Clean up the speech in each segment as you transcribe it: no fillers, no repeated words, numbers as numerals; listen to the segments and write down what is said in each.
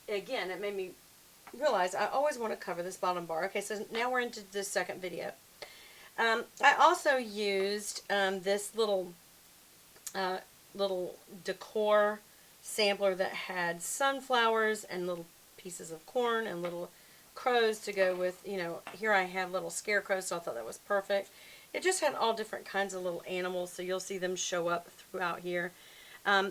again, it made me realize I always want to cover this bottom bar. Okay, so now we're into the second video. I also used this uh, little decor sampler that had sunflowers and little pieces of corn and little crows to go with, you know, here I have little scarecrows, so I thought that was perfect. It just had all different kinds of little animals, so you'll see them show up throughout here.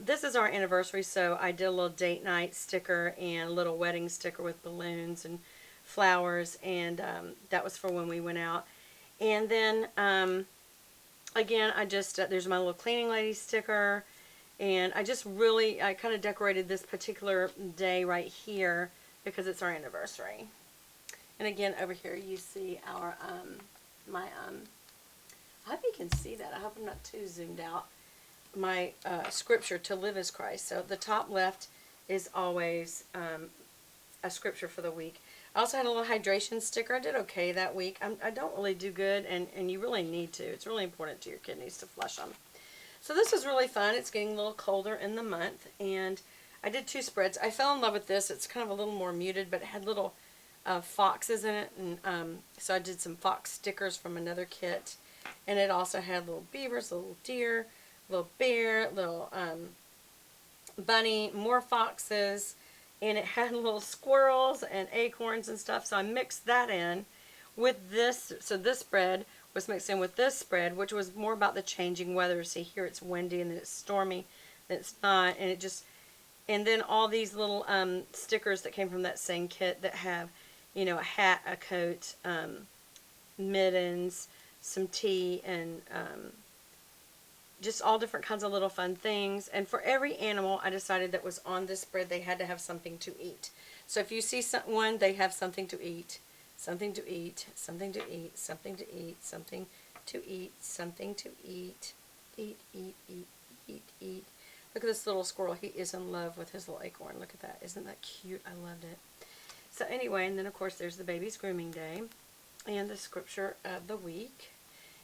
This is our anniversary, so I did a little date night sticker and a little wedding sticker with balloons and flowers, and that was for when we went out. And then, again, I just, there's my little cleaning lady sticker, and I kind of decorated this particular day right here because it's our anniversary. And again, over here you see our, I hope you can see that. I hope I'm not too zoomed out. My scripture, to live as Christ. So the top left is always a scripture for the week. I also had a little hydration sticker. I did okay that week. I don't really do good, and you really need to. It's really important to your kidneys to flush them. So this is really fun. It's getting a little colder in the month, and I did 2 spreads. I fell in love with this. It's kind of a little more muted, but it had little foxes in it, and so I did some fox stickers from another kit, and it also had little beavers, little deer, little bear, little bunny, more foxes, and it had little squirrels and acorns and stuff. So I mixed that in with this. So this spread was mixed in with this spread, which was more about the changing weather. See, here it's windy and then it's stormy, then it's not, and it just, and then all these little stickers that came from that same kit that have, you know, a hat, a coat, mittens, some tea, and just all different kinds of little fun things. And for every animal I decided that was on this spread, they had to have something to eat. So if you see one, they have something to eat, something to eat, something to eat, something to eat, something to eat, something to eat, eat, eat, eat, eat, eat. Look at this little squirrel. He is in love with his little acorn. Look at that. Isn't that cute? I loved it. So anyway, and then of course there's the baby's grooming day and the scripture of the week.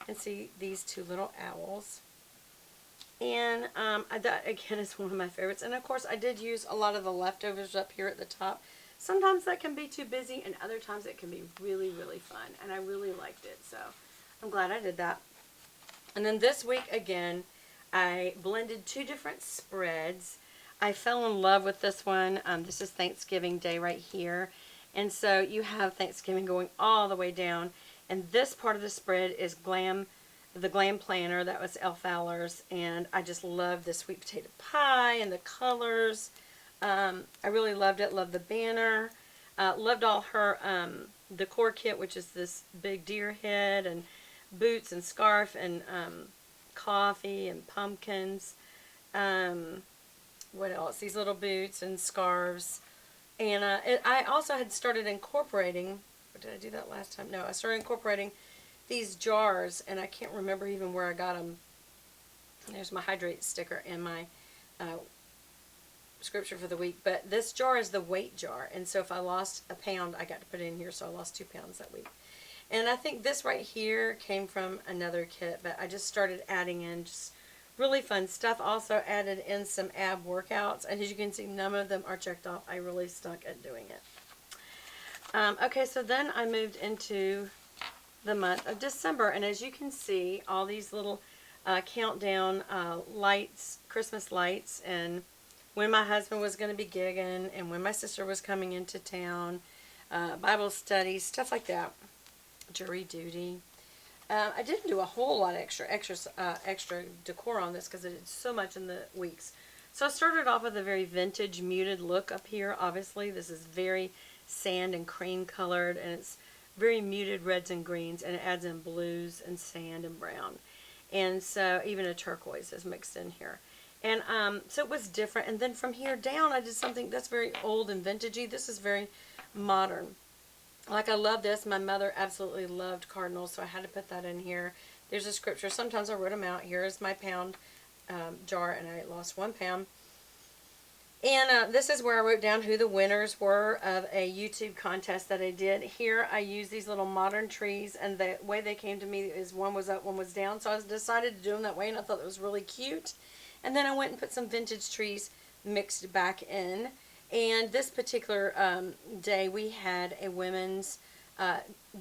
And see these 2 little owls. And that, again, is one of my favorites. And, of course, I did use a lot of the leftovers up here at the top. Sometimes that can be too busy, and other times it can be really, really fun. And I really liked it, so I'm glad I did that. And then this week, again, I blended 2 different spreads. I fell in love with this one. This is Thanksgiving Day right here. And so you have Thanksgiving going all the way down. And this part of the spread is the Glam Planner. That was Elle Fowler's, and I just love the sweet potato pie and the colors. I really loved it. Loved the banner. Loved all her decor kit, which is this big deer head and boots and scarf and coffee and pumpkins. What else? These little boots and scarves. And I also had started incorporating, or did I do that last time? No, I started incorporating these jars, and I can't remember even where I got them. There's my hydrate sticker and my scripture for the week. But this jar is the weight jar, and so if I lost a pound, I got to put it in here, so I lost 2 pounds that week. And I think this right here came from another kit, but I just started adding in just really fun stuff. Also added in some ab workouts, and as you can see, none of them are checked off. I really stuck at doing it. Okay, so then I moved into the month of December, and as you can see, all these little countdown lights, Christmas lights, and when my husband was going to be gigging, and when my sister was coming into town, Bible study, stuff like that, jury duty. I didn't do a whole lot of extra decor on this because I did so much in the weeks. So I started off with a very vintage muted look up here. Obviously, this is very sand and cream colored, and it's very muted reds and greens, and it adds in blues and sand and brown. And so even a turquoise is mixed in here. And so it was different. And then from here down, I did something that's very old and vintagey. This is very modern. Like, I love this. My mother absolutely loved cardinals, so I had to put that in here. There's a scripture. Sometimes I wrote them out. Here is my pound jar, and I lost 1 pound. And this is where I wrote down who the winners were of a YouTube contest that I did. Here I used these little modern trees, and the way they came to me is one was up, one was down. So I decided to do them that way, and I thought it was really cute. And then I went and put some vintage trees mixed back in. And this particular day, we had a women's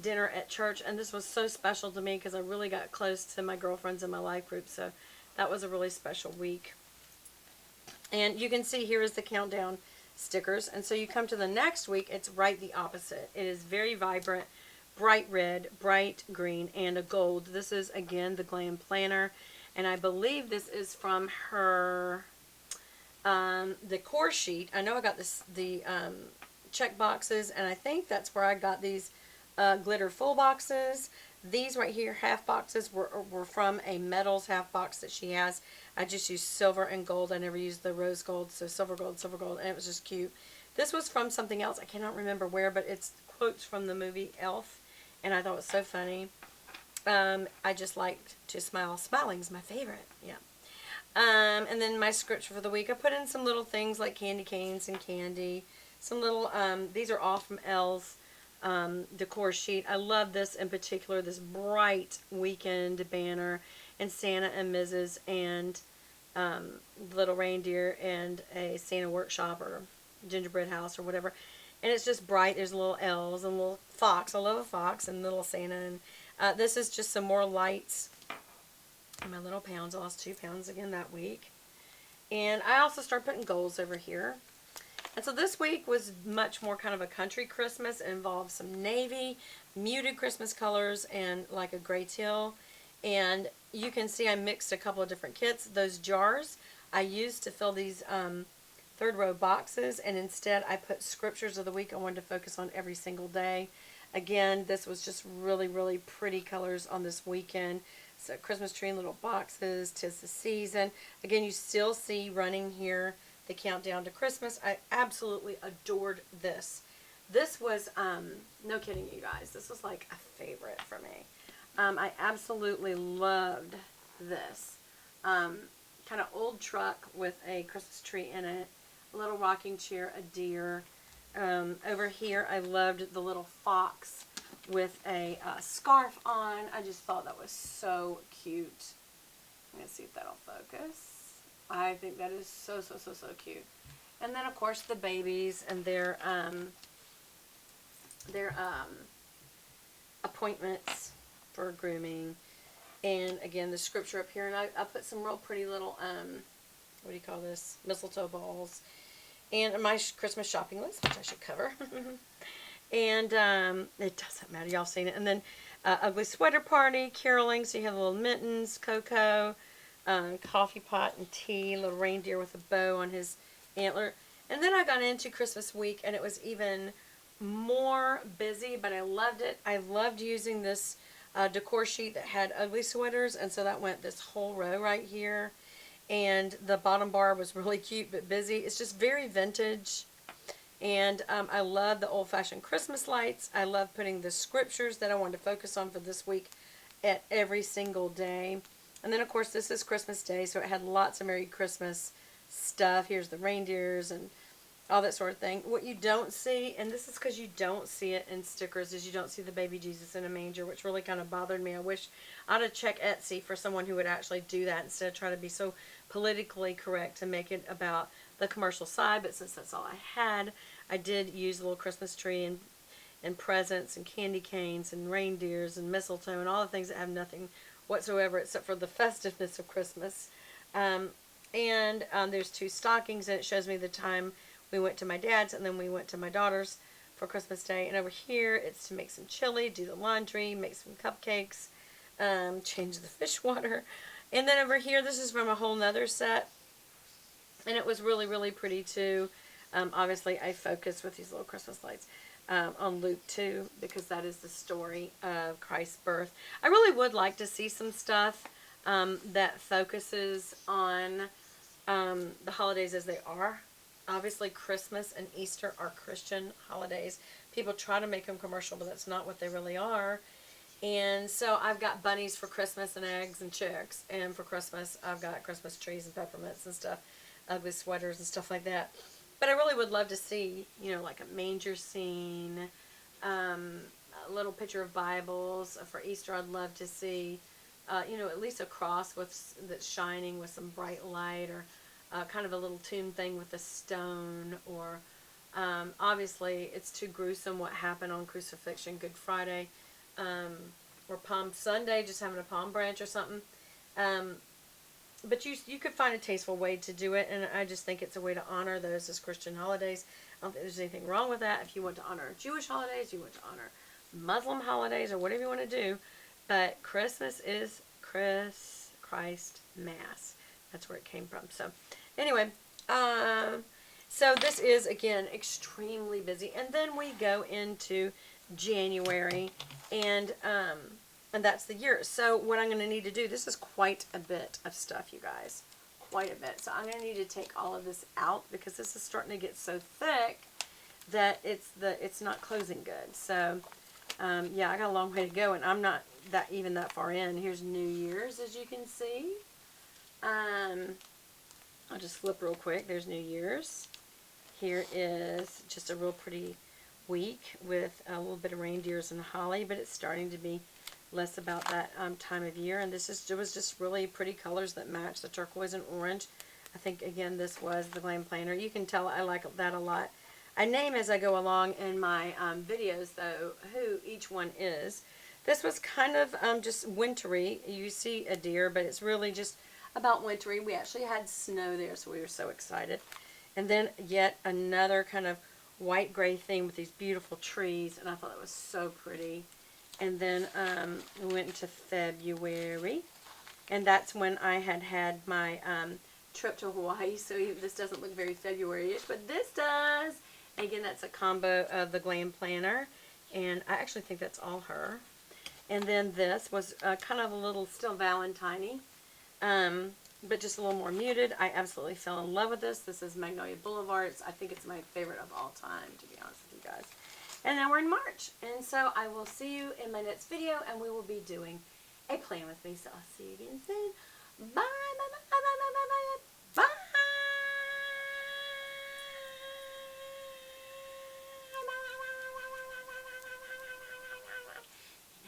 dinner at church, and this was so special to me because I really got close to my girlfriends in my life group. So that was a really special week. And you can see here is the countdown stickers. And so you come to the next week, it's right the opposite. It is very vibrant, bright red, bright green, and a gold. This is, again, the Glam Planner. And I believe this is from her decor sheet. I know I got the check boxes, and I think that's where I got these glitter full boxes. These right here, half boxes, were from a metals half box that she has. I just used silver and gold. I never used the rose gold, so silver, gold, and it was just cute. This was from something else. I cannot remember where, but it's quotes from the movie Elf, and I thought it was so funny. I just liked to smile. Smiling's my favorite, yeah. And then my scripture for the week, I put in some little things like candy canes and candy. Some little, these are all from Elle's decor sheet. I love this in particular, this bright weekend banner, and Santa and Mrs. and little reindeer and a Santa workshop or gingerbread house or whatever. And it's just bright. There's little elves and little fox. I love a fox and little Santa. And this is just some more lights. My little pounds. I lost 2 pounds again that week. And I also started putting goals over here. And so this week was much more kind of a country Christmas. It involved some navy, muted Christmas colors, and like a gray teal. And you can see I mixed a couple of different kits. Those jars I used to fill these third row boxes, and instead I put scriptures of the week I wanted to focus on every single day. Again, this was just really, really pretty colors on this weekend. So Christmas tree in little boxes, 'tis the season. Again, you still see running here the countdown to Christmas. I absolutely adored this. This was, no kidding you guys, this was like a favorite for me. I absolutely loved this. Kind of old truck with a Christmas tree in it, a little rocking chair, a deer. Over here, I loved the little fox with a scarf on. I just thought that was so cute. Let me see if that'll focus. I think that is so, so, so, so cute. And then, of course, the babies and their appointments for grooming. And, again, the scripture up here. And I put some real pretty little, what do you call this? Mistletoe balls. And my Christmas shopping list, which I should cover. And it doesn't matter. Y'all seen it. And then ugly sweater party, caroling. So you have little mittens, cocoa, coffee pot and tea, little reindeer with a bow on his antler. And then I got into Christmas week, and it was even more busy, but I loved it. I loved using this decor sheet that had ugly sweaters, and so that went this whole row right here. And the bottom bar was really cute but busy. It's just very vintage. And I love the old-fashioned Christmas lights. I love putting the scriptures that I wanted to focus on for this week at every single day. And then, of course, this is Christmas Day, so it had lots of Merry Christmas stuff. Here's the reindeers and all that sort of thing. What you don't see, and this is because you don't see it in stickers, is you don't see the baby Jesus in a manger, which really kind of bothered me. I wish I'd have checked Etsy for someone who would actually do that instead of trying to be so politically correct to make it about the commercial side. But since that's all I had, I did use a little Christmas tree and presents and candy canes and reindeers and mistletoe and all the things that have nothing whatsoever except for the festiveness of Christmas. And there's 2 stockings, and it shows me the time we went to my dad's and then we went to my daughter's for Christmas Day. And over here, it's to make some chili, do the laundry, make some cupcakes, change the fish water. And then over here, this is from a whole nother set. And it was really, really pretty too. Obviously, I focused with these little Christmas lights on Luke 2 because that is the story of Christ's birth. I really would like to see some stuff that focuses on the holidays as they are. Obviously, Christmas and Easter are Christian holidays. People try to make them commercial, but that's not what they really are. And so I've got bunnies for Christmas and eggs and chicks. And for Christmas, I've got Christmas trees and peppermints and stuff, ugly sweaters and stuff like that. But I really would love to see, you know, like a manger scene, a little picture of Bibles. For Easter, I'd love to see, you know, at least a cross that's shining with some bright light, or kind of a little tomb thing with a stone, or Obviously, it's too gruesome what happened on Crucifixion, Good Friday, or Palm Sunday, just having a palm branch or something. But you could find a tasteful way to do it, and I just think it's a way to honor those as Christian holidays. I don't think there's anything wrong with that. If you want to honor Jewish holidays, you want to honor Muslim holidays, or whatever you want to do, but Christmas is Christ Mass. That's where it came from. So, anyway, so this is, again, extremely busy. And then we go into January, and that's the year. So what I'm going to need to do, this is quite a bit of stuff, you guys. Quite a bit. So I'm going to need to take all of this out because this is starting to get so thick that it's not closing good. So, yeah, I got a long way to go, and I'm not even that far in. Here's New Year's, as you can see. I'll just flip real quick. There's New Year's. Here is just a real pretty week with a little bit of reindeers and holly, but it's starting to be less about that time of year. And it was just really pretty colors that match the turquoise and orange. I think, again, this was the Glam Planner. You can tell I like that a lot. I name as I go along in my videos, though, who each one is. This was kind of just wintry. You see a deer, but it's really just about wintry. We actually had snow there, so we were so excited. And then yet another kind of white-gray thing with these beautiful trees, and I thought it was so pretty. And then we went into February, and that's when I had my trip to Hawaii, so this doesn't look very February-ish, but this does. And again, that's a combo of the Glam Planner, and I actually think that's all her. And then this was kind of a little still Valentine-y, but just a little more muted. I absolutely fell in love with this. This is Magnolia Boulevard. I think it's my favorite of all time, to be honest with you guys. And now we're in March, and so I will see you in my next video, and we will be doing a plan with me. So I'll see you again soon. Bye, bye, bye.